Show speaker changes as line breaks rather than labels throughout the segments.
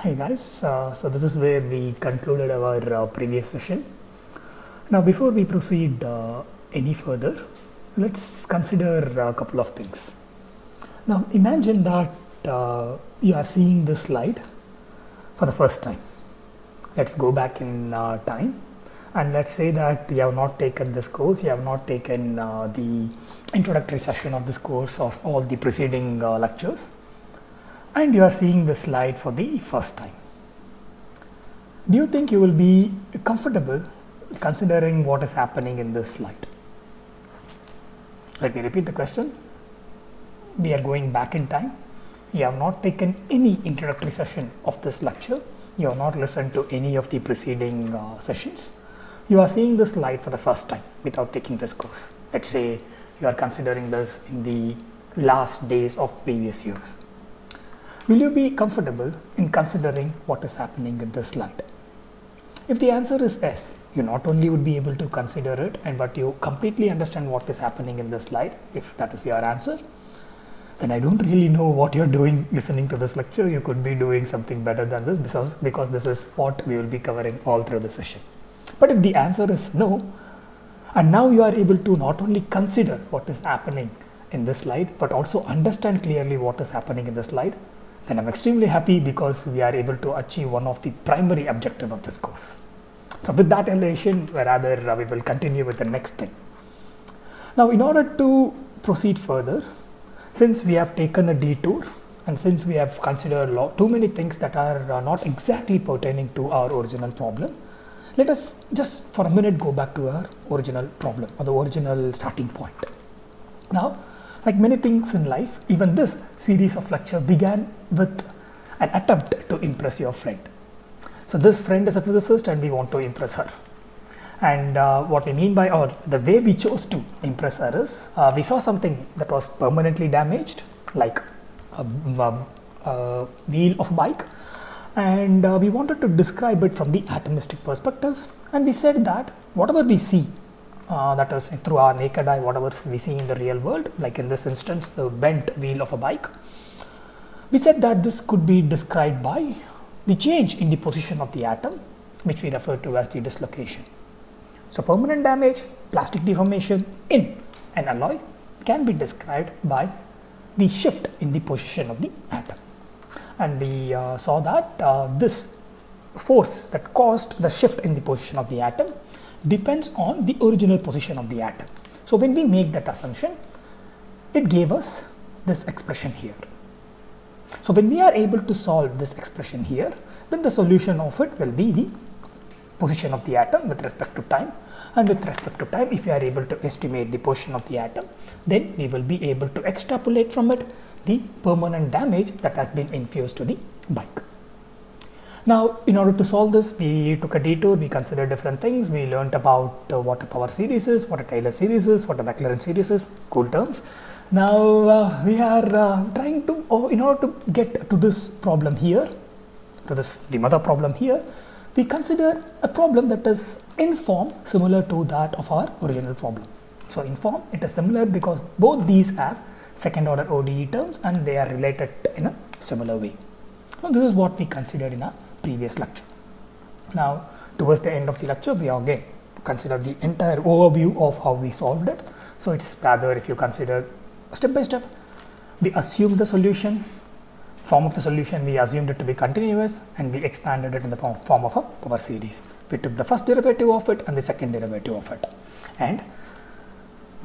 Hey guys, so this is where we concluded our previous session. Now before we proceed any further, let's consider a couple of things. Now imagine that you are seeing this slide for the first time. Let's go back in time and let's say that you have not taken this course, you have not taken the introductory session of this course of all the preceding lectures, and you are seeing the slide for the first time. Do you think you will be comfortable considering what is happening in this slide? Let me repeat the question. We are going back in time. You have not taken any introductory session of this lecture. You have not listened to any of the preceding sessions. You are seeing this slide for the first time without taking this course. Let's say you are considering this in the last days of previous years. Will you be comfortable in considering what is happening in this slide? If the answer is yes, you not only would be able to consider it, but you completely understand what is happening in this slide. If that is your answer, then I don't really know what you're doing listening to this lecture. You could be doing something better than this because this is what we will be covering all through the session. But if the answer is no, and now you are able to not only consider what is happening in this slide, but also understand clearly what is happening in the slide, then I'm extremely happy because we are able to achieve one of the primary objectives of this course. So with that elation, we will continue with the next thing. Now, in order to proceed further, since we have taken a detour and since we have considered too many things that are not exactly pertaining to our original problem, let us just for a minute go back to our original problem or the original starting point. Now, like many things in life, even this series of lecture began with an attempt to impress your friend. So this friend is a physicist and we want to impress her. And what we mean by, or the way we chose to impress her is, we saw something that was permanently damaged, like a wheel of a bike. And we wanted to describe it from the atomistic perspective. And we said that whatever we see, that is through our naked eye, whatever we see in the real world, like in this instance, the bent wheel of a bike, we said that this could be described by the change in the position of the atom, which we refer to as the dislocation. So permanent damage, plastic deformation in an alloy can be described by the shift in the position of the atom. And we saw that this force that caused the shift in the position of the atom depends on the original position of the atom. So when we make that assumption, it gave us this expression here. So when we are able to solve this expression here, then the solution of it will be the position of the atom with respect to time. And with respect to time, if we are able to estimate the position of the atom, then we will be able to extrapolate from it the permanent damage that has been infused to the bike. Now, in order to solve this, we took a detour, we considered different things. We learned about what a power series is, what a Taylor series is, what a Maclaurin series is, cool terms. Now, we are trying to, in order to get to this problem here, the mother problem here, we consider a problem that is in form similar to that of our original problem. So in form, it is similar because both these have second order ODE terms and they are related in a similar way. So this is what we considered in our previous lecture. Now, towards the end of the lecture, we again consider the entire overview of how we solved it. So it's rather, if you consider step by step, we assume the solution, form of the solution, we assumed it to be continuous and we expanded it in the form of a power series. We took the first derivative of it and the second derivative of it. And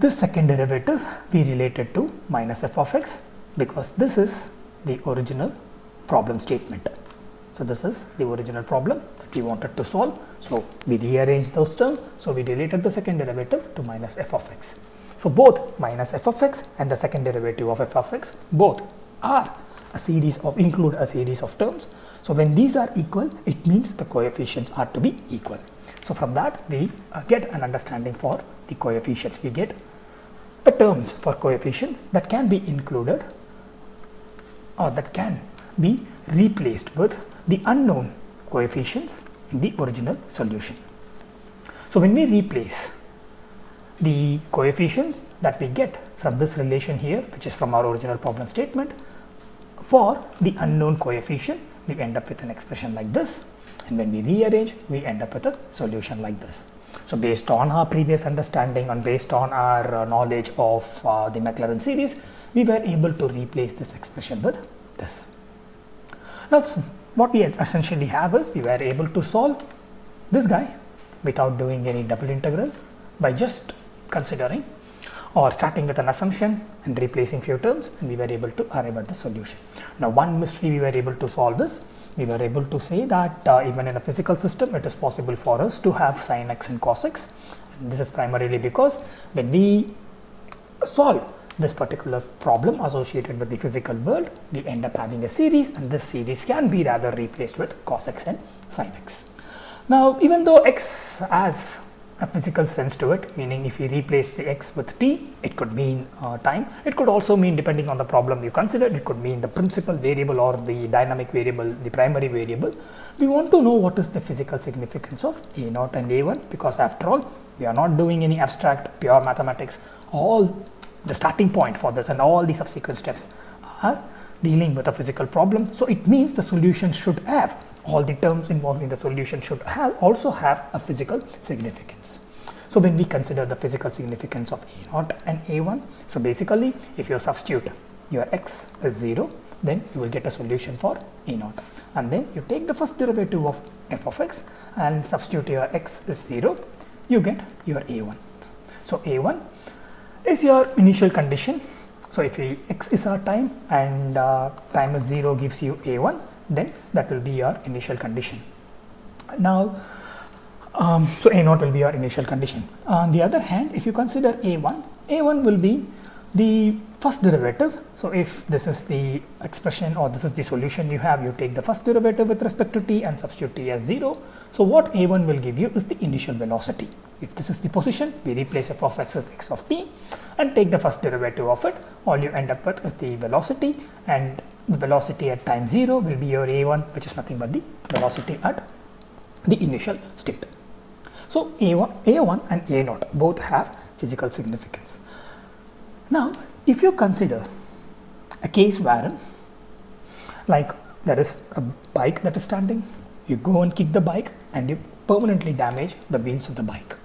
this second derivative we related to minus f of x because this is the original problem statement. So this is the original problem that we wanted to solve. So we rearranged those terms. So we related the second derivative to minus f of x. So both minus f of x and the second derivative of f of x both are include a series of terms. So when these are equal, it means the coefficients are to be equal. So from that we get an understanding for the coefficients. We get a terms for coefficients that can be included or that can be replaced with the unknown coefficients in the original solution. So when we replace the coefficients that we get from this relation here, which is from our original problem statement, for the unknown coefficient, we end up with an expression like this, and when we rearrange, we end up with a solution like this. So based on our previous understanding and based on our knowledge of the Maclaurin series, we were able to replace this expression with this. Now what we essentially have is we were able to solve this guy without doing any double integral by just considering or starting with an assumption and replacing few terms, and we were able to arrive at the solution. Now one mystery we were able to solve is we were able to say that even in a physical system it is possible for us to have sin x and cos x, and this is primarily because when we solve this particular problem associated with the physical world, we end up having a series, and this series can be rather replaced with cos x and sin x. Now even though x has a physical sense to it, meaning if you replace the x with t, it could mean time. It could also mean, depending on the problem you consider, it could mean the principal variable or the dynamic variable, the primary variable. We want to know what is the physical significance of a0 and a1, because after all, we are not doing any abstract pure mathematics. All the starting point for this and all the subsequent steps are dealing with a physical problem. So it means the solution should have, all the terms involved in the solution should also have a physical significance. So when we consider the physical significance of a0 and a1, so basically if you substitute your x is 0, then you will get a solution for a0, and then you take the first derivative of f of x and substitute your x is 0, you get your a1. So a1 is your initial condition. So if x is our time and time is 0 gives you a1, then that will be your initial condition. Now so a0 will be your initial condition. On the other hand, if you consider a1 will be the first derivative. So if this is the expression or this is the solution you have, you take the first derivative with respect to t and substitute t as 0. So what a1 will give you is the initial velocity. If this is the position, we replace f of x with x of t and take the first derivative of it. All you end up with is the velocity, and the velocity at time 0 will be your a1, which is nothing but the velocity at the initial state. So a1 and a0 both have physical significance. Now if you consider a case wherein, like, there is a bike that is standing, you go and kick the bike and you permanently damage the wheels of the bike.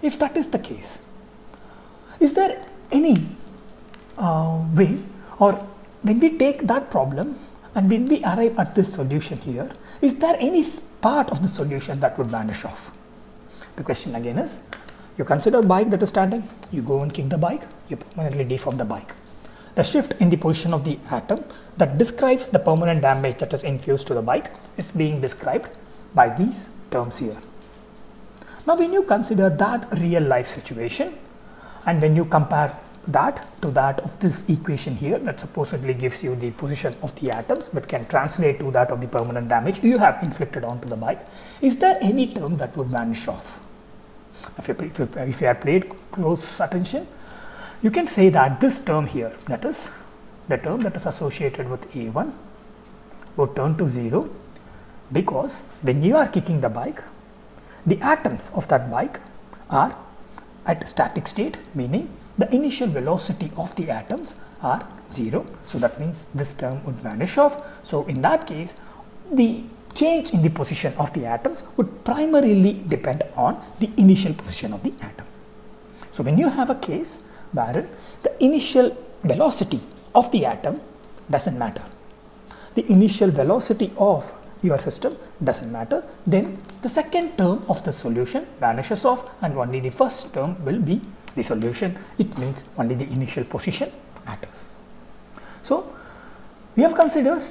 If that is the case, is there any way, or when we take that problem and when we arrive at this solution here, is there any part of the solution that would vanish off? The question again is, you consider a bike that is standing, you go and kick the bike, you permanently deform the bike. The shift in the position of the atom that describes the permanent damage that is infused to the bike is being described by these terms here. Now when you consider that real life situation and when you compare that to that of this equation here that supposedly gives you the position of the atoms but can translate to that of the permanent damage you have inflicted onto the bike, is there any term that would vanish off? If you have paid close attention, you can say that this term here, that is the term that is associated with a1, would turn to 0, because when you are kicking the bike, the atoms of that bike are at static state, meaning the initial velocity of the atoms are 0. So that means this term would vanish off. So in that case, the change in the position of the atoms would primarily depend on the initial position of the atom. So when you have a case wherein the initial velocity of the atom doesn't matter, the initial velocity of your system doesn't matter, then the second term of the solution vanishes off and only the first term will be the solution. It means only the initial position matters. So we have considered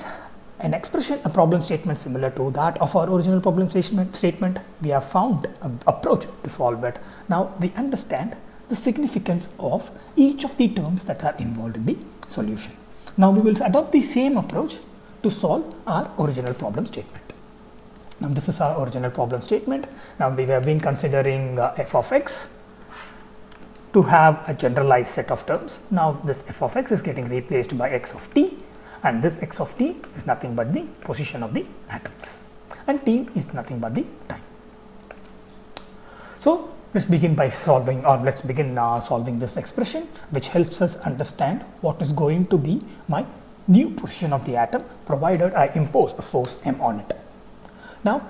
an expression, a problem statement similar to that of our original problem statement. We have found an approach to solve it. Now we understand the significance of each of the terms that are involved in the solution. Now we will adopt the same approach to solve our original problem statement. Now this is our original problem statement. Now we have been considering f of x to have a generalized set of terms. Now this f of x is getting replaced by x of t, and this x of t is nothing but the position of the atoms, and t is nothing but the time. So let's begin by solving, or solving this expression, which helps us understand what is going to be my new position of the atom provided I impose a force m on it. Now,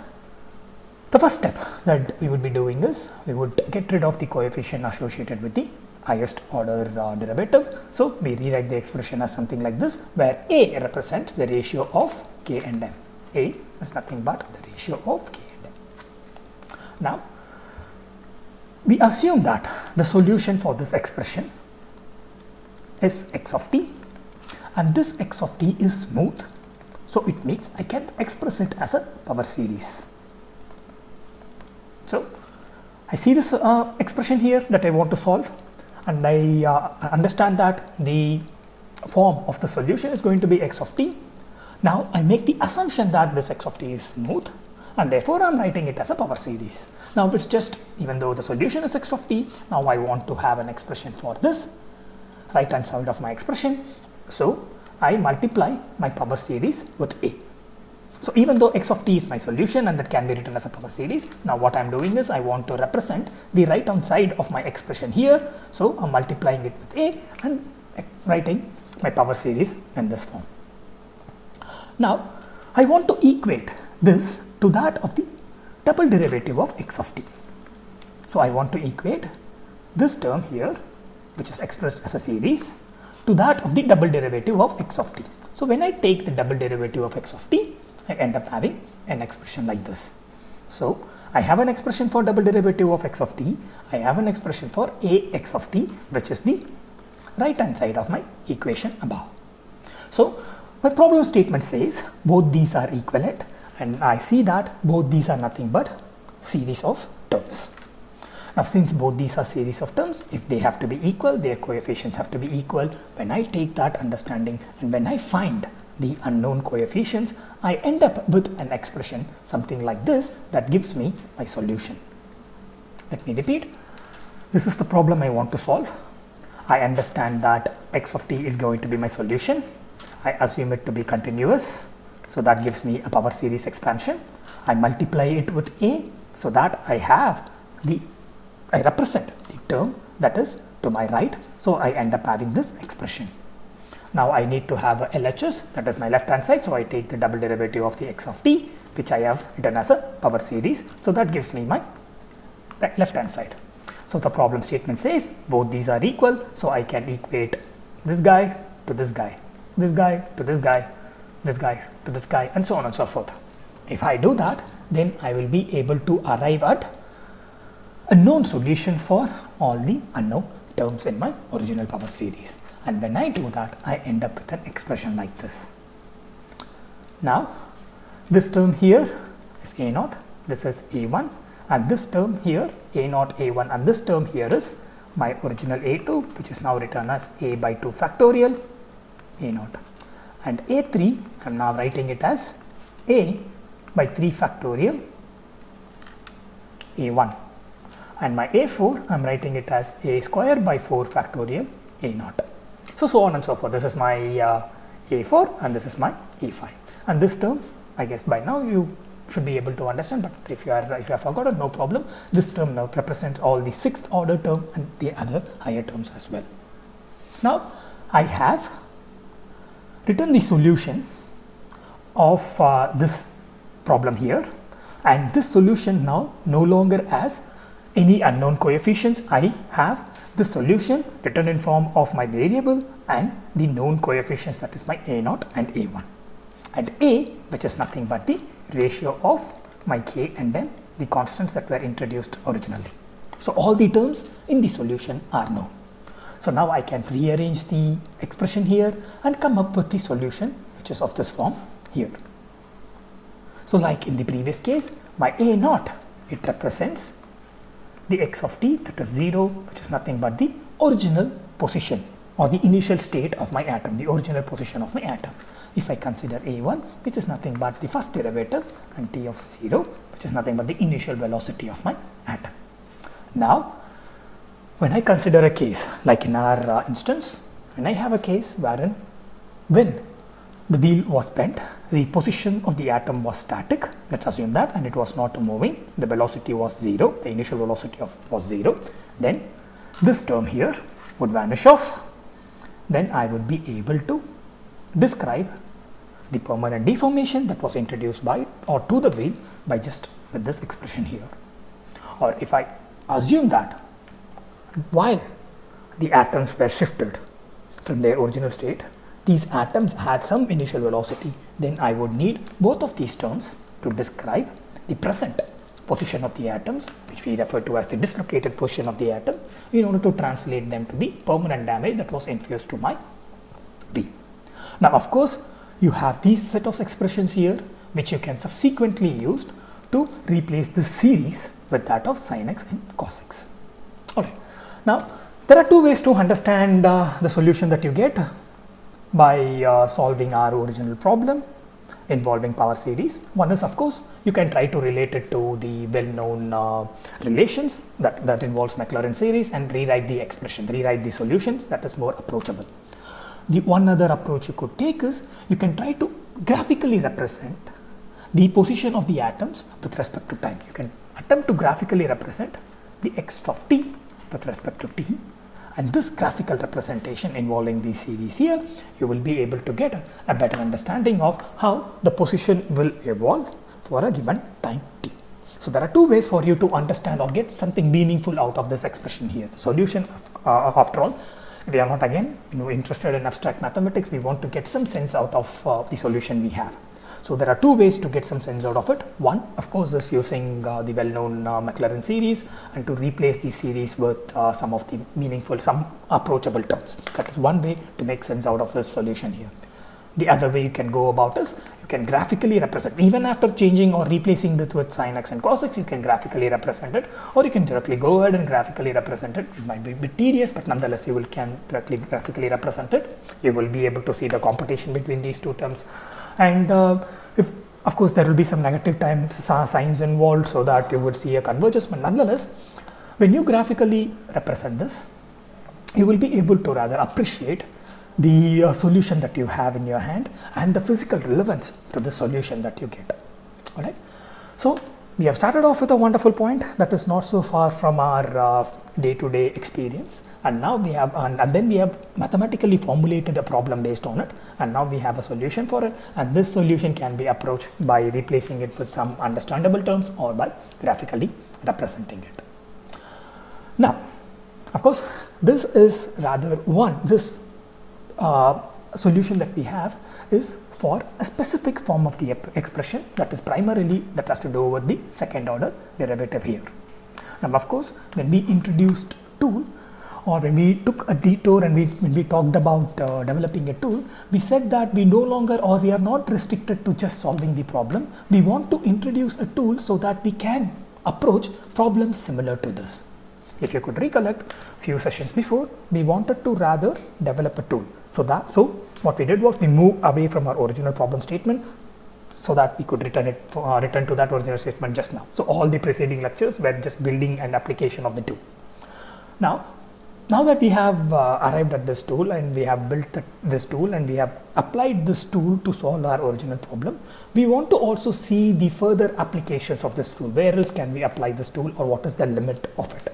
the first step that we would be doing is we would get rid of the coefficient associated with the highest order derivative. So, we rewrite the expression as something like this, where A represents the ratio of K and M. A is nothing but the ratio of K and M. Now, we assume that the solution for this expression is x of t, and this x of t is smooth. So, it means I can express it as a power series. So, I see this expression here that I want to solve, and I understand that the form of the solution is going to be x of t. Now, I make the assumption that this x of t is smooth, and therefore I am writing it as a power series. Now, it's just, even though the solution is x of t, now I want to have an expression for this right hand side of my expression. So, I multiply my power series with A. So, even though x of t is my solution and that can be written as a power series, now what I am doing is I want to represent the right hand side of my expression here. So, I am multiplying it with A and writing my power series in this form. Now, I want to equate this to that of the double derivative of x of t. So, I want to equate this term here, which is expressed as a series, to that of the double derivative of x of t. So, when I take the double derivative of x of t, I end up having an expression like this. So, I have an expression for double derivative of x of t, I have an expression for ax of t, which is the right hand side of my equation above. So, my problem statement says both these are equivalent, and I see that both these are nothing but series of terms. Now, since both these are series of terms, if they have to be equal, their coefficients have to be equal. When I take that understanding and when I find the unknown coefficients, I end up with an expression something like this that gives me my solution. Let me repeat. This is the problem I want to solve. I understand that x of t is going to be my solution. I assume it to be continuous. So, that gives me a power series expansion. I multiply it with A so that I represent the term that is to my right. So, I end up having this expression. Now, I need to have a LHS, that is my left hand side. So, I take the double derivative of the x of t, which I have written as a power series. So, that gives me my left hand side. So, the problem statement says both these are equal. So, I can equate this guy to this guy, this guy to this guy, this guy to this guy, and so on and so forth. If I do that, then I will be able to arrive at a known solution for all the unknown terms in my original power series. And when I do that, I end up with an expression like this. Now, this term here is A0, this is A1, and this term here A0, A1, and this term here is my original A2, which is now written as A by 2 factorial A0. And A3, I am now writing it as A by 3 factorial A1. And my A4, I am writing it as A square by 4 factorial A0. So on and so forth. This is my A4 and this is my A5. And this term, I guess by now you should be able to understand, but if you have forgotten, no problem. This term now represents all the 6th order term and the other higher terms as well. Now, I have written the solution of this problem here, and this solution now no longer has any unknown coefficients. I have the solution written in form of my variable and the known coefficients, that is my A0 and A1, and A, which is nothing but the ratio of my K and M, the constants that were introduced originally. So, all the terms in the solution are known. So, now I can rearrange the expression here and come up with the solution, which is of this form here. So, like in the previous case, my A0, it represents the x of t, that is 0, which is nothing but the original position or the initial state of my atom, the original position of my atom. If I consider A1, which is nothing but the first derivative, and t of 0, which is nothing but the initial velocity of my atom. Now, when I consider a case like in our instance, when I have a case wherein when the wheel was bent, the position of the atom was static, let's assume that, and it was not moving, the velocity was 0, the initial velocity was 0, then this term here would vanish off. Then I would be able to describe the permanent deformation that was introduced by or to the wheel by just with this expression here. Or if I assume that while the atoms were shifted from their original state, these atoms had some initial velocity, then I would need both of these terms to describe the present position of the atoms, which we refer to as the dislocated position of the atom, in order to translate them to the permanent damage that was infused to my wheel. Now, of course, you have these set of expressions here, which you can subsequently use to replace this series with that of sin x and cos x. Okay. Now, there are two ways to understand the solution that you get by solving our original problem involving power series. One is, of course, you can try to relate it to the well-known relations that involves Maclaurin series and rewrite the expression, rewrite the solutions. That is more approachable. The one other approach you could take is you can try to graphically represent the position of the atoms with respect to time. You can attempt to graphically represent the x of t with respect to t, and this graphical representation involving the series here, you will be able to get a better understanding of how the position will evolve for a given time t. So there are two ways for you to understand or get something meaningful out of this expression here. The solution, after all, we are not again interested in abstract mathematics. We want to get some sense out of the solution we have. So there are two ways to get some sense out of it. One, of course, is using the well-known Maclaurin series and to replace the series with some of the meaningful, some approachable terms. That is one way to make sense out of this solution here. The other way you can go about is you can graphically represent, even after changing or replacing it with sin x and cos x, you can graphically represent it, or you can directly go ahead and graphically represent it. It might be a bit tedious, but nonetheless you can directly graphically represent it. You will be able to see the competition between these two terms. And if, of course, there will be some negative signs involved, so that you would see a convergence, but nonetheless, when you graphically represent this, you will be able to rather appreciate the solution that you have in your hand and the physical relevance to the solution that you get. All right. So we have started off with a wonderful point that is not so far from our day-to-day experience, and now we have, and then we have mathematically formulated a problem based on it, and now we have a solution for it, and this solution can be approached by replacing it with some understandable terms or by graphically representing it. Now, of course, this is rather this solution that we have is for a specific form of the expression that is primarily that has to do with the second order derivative here. Now, of course, when we introduced tool, or when we took a detour and when we talked about developing a tool, we said that we no longer, or we are not restricted to just solving the problem. We want to introduce a tool so that we can approach problems similar to this. If you could recollect, few sessions before, we wanted to rather develop a tool. So what we did was we moved away from our original problem statement so that we could return to that original statement just now. So all the preceding lectures were just building an application of the tool. Now that we have arrived at this tool and we have built this tool and we have applied this tool to solve our original problem, we want to also see the further applications of this tool. Where else can we apply this tool, or what is the limit of it?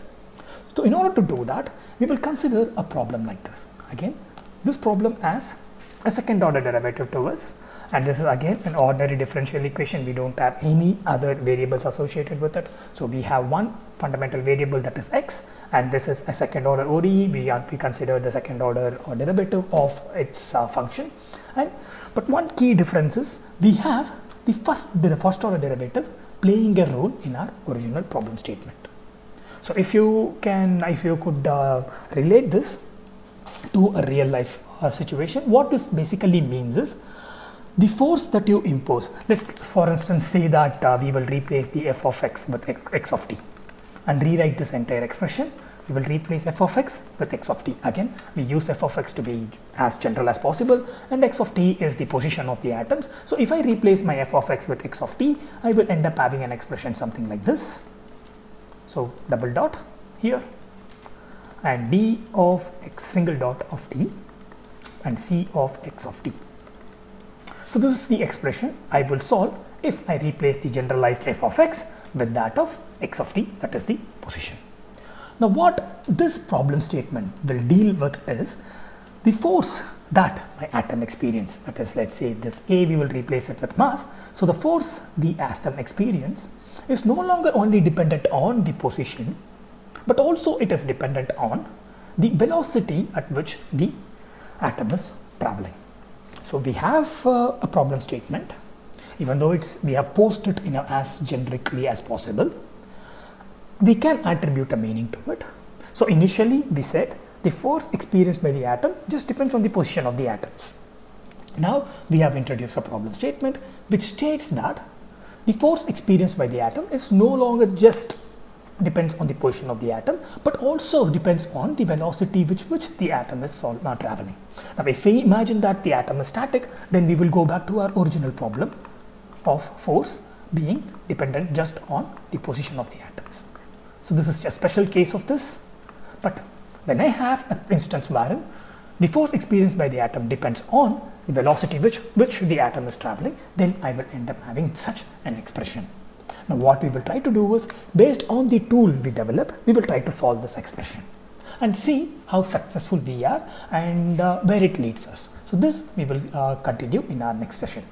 So in order to do that, we will consider a problem like this. Again, this problem as a second order derivative to us, and this is again an ordinary differential equation. We don't have any other variables associated with it. So we have one fundamental variable, that is x, and this is a second order ODE. We consider the second order or derivative of its function. But one key difference is we have the first order derivative playing a role in our original problem statement. So if you could relate this to a real life situation, what this basically means is the force that you impose. Let's for instance say that we will replace the f of x with x of t and rewrite this entire expression. We will replace f of x with x of t. Again, we use f of x to be as general as possible, and x of t is the position of the atoms. So if I replace my f of x with x of t, I will end up having an expression something like this. So double dot here, and d of x single dot of t and c of x of t. So this is the expression I will solve if I replace the generalized f of x with that of x of t, that is the position. Now what this problem statement will deal with is the force that my atom experience, that is, let's say this A, we will replace it with mass. So the force the atom experience is no longer only dependent on the position, but also it is dependent on the velocity at which the atom is traveling. So we have a problem statement, even though we have posed it as generically as possible. We can attribute a meaning to it. So initially we said the force experienced by the atom just depends on the position of the atoms. Now we have introduced a problem statement which states that the force experienced by the atom is no longer just depends on the position of the atom, but also depends on the velocity which the atom is traveling. Now if we imagine that the atom is static, then we will go back to our original problem of force being dependent just on the position of the atoms. So this is a special case of this, but when I have an instance wherein the force experienced by the atom depends on the velocity which the atom is traveling, then I will end up having such an expression. Now what we will try to do is, based on the tool we develop, we will try to solve this expression and see how successful we are and where it leads us. So this we will continue in our next session.